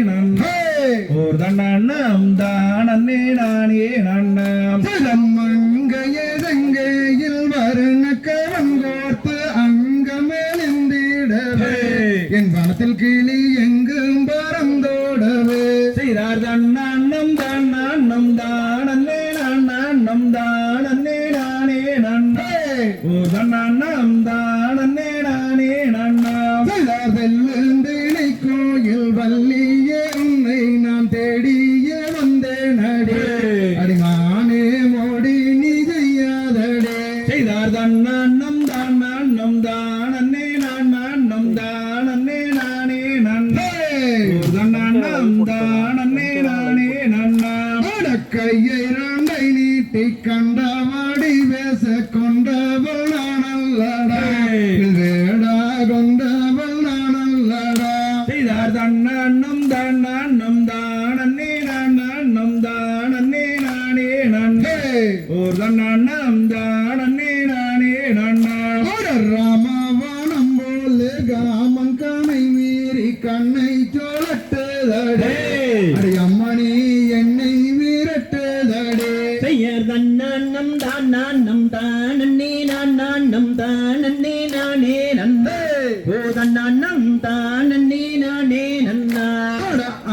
நன்னே ஓர் தன்னண்ணம் தானே நானே நன்னாம் மங்கையில் வருணக்கவன் கோர்த்து அங்கமேலிந்திடவே என் வனத்தில் கிளி எங்கும் பறந்தோடவே செய்தார் தன்னண்ணம் தானே நன்னம் தானே நானே நன்னே ஓர் தன்னண்ணம் தானே நானே நன்னாம் செய்தார் வெள்ளுந்திணை கோயில் வள்ளியே உன்னை நான் தேடிய வந்தேன் அடே அடிமானே மோடி நீ செய்யாதடே செய்தார் தன்னண்ணம் தானே நன்னம் தானே நானே நன்னே ஓர் தன்னண்ணம் தானே நானே நன்னாம் கையை ராண்டை நீட்டி கண்டவாடி பேச கொண்டவள் நானல்லடா வேடா கொண்டவள் நானல்லடா செய்தார் தன்னண்ணம் தானே நன்னம் தானே நானே நன்னே ஓர் தன்னண்ணம் தானே நானே நன்னாம் ராமவானம் போல காமன் கனை மீறி கண்ணை சோழட்டதடே அடி அம்மணி என்னை விரட்டதடே செய்யர் தன்னண்ணம் தானே நன்னம் தானே நானே நன்னே ஓ தன்னண்ணம் தானே நானே நன்னா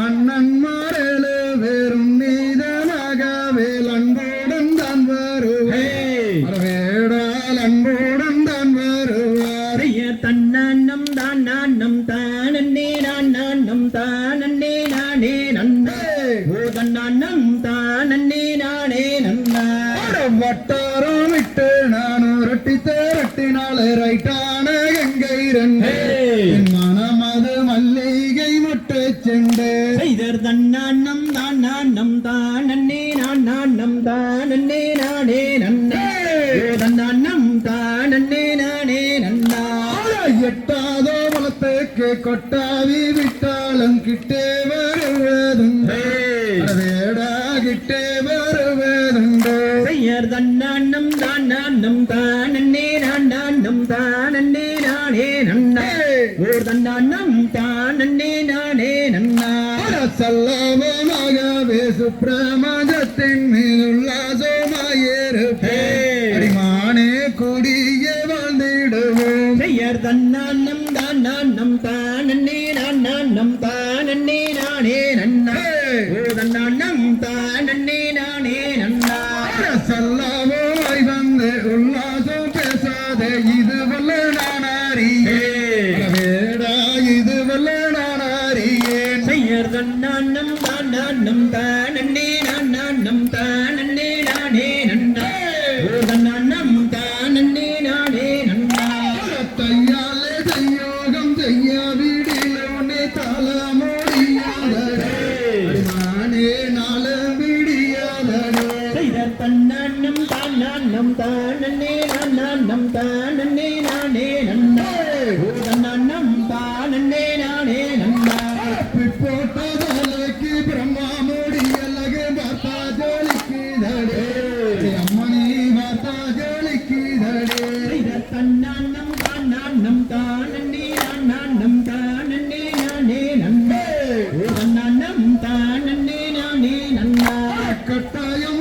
அண்ணன் மாறல வேறும் நீதனாக வேலன்போடன் தான் வருவேன் வேடால் அன்போடன் தான் வருவார் செய்யர் தன்னண்ணம் தானே நன்னம் தானே நானே நன்னே ஓ தன்னண்ணம் தானே நானே நன்னா வட்டாரம் விட்டு நான் உரட்டி திரட்டினாலே ரைட்டான கங்கை ரெண்டு மனமது மல்லிகை முட்டை செண்டு செய்தர் தன்னண்ணம் தானே நன்னம் தானே நானே நன்னே ஓ தன்னண்ணம் தானே நானே நன்னா எட்டாதோ வளத்துக்கு கொட்டாவி விட்டாலும் கிட்டே வருவதுண்டே வேடா கிட்டே வருவதுண்டோ செய்யர் தன்னண்ணம் தானே நன்னம் தானே நானே நன்னே ஓர் தன்னண்ணம் தானே நானே நன்னா சல்லவமாகவே சுப்பிரமணத்தின் மீதுல்லாசமாயிருப்பே அடிமானே கூடிய வாழ்ந்திடுவோம் செய்யர் தன்னண்ணம் தானே நன்னம் தானே நானே நன்னா ஓ தன்னண்ணம் தானே நானே நன்னா சல்லவமாய் வந்து உல்லாசம் பேசாத இது வல்ல நானாரியே வேடா இது வல்ல நானாரியேன் செய்யர் தன்னண்ணம் தானே நன்னம் தானே நானே நன்னா ஓ தன்னண்ணம் தானே நானே நன்னா தையாலே தையோகம் செய்யாவிடில் உன்னை தாளமோடியாதடே நானே நாளம் விடியாதடே செய்தர் தன்னண்ணம் தானே நன்னம் தானே நானே நன்னா ஓ தன்னண்ணம் தானே நானே நன்னா போட்டதலைக்கு பிரம்மா முடியலகு பார்த்தா ஜோலிக்குதடே அம்மணி பார்த்தா ஜோலிக்குதடே செய்தர் தன்னண்ணம் தானே நன்னம் தானே நானே நன்னா ஓ தன்னண்ணம் தானே நானே நன்னா கட்டாயம்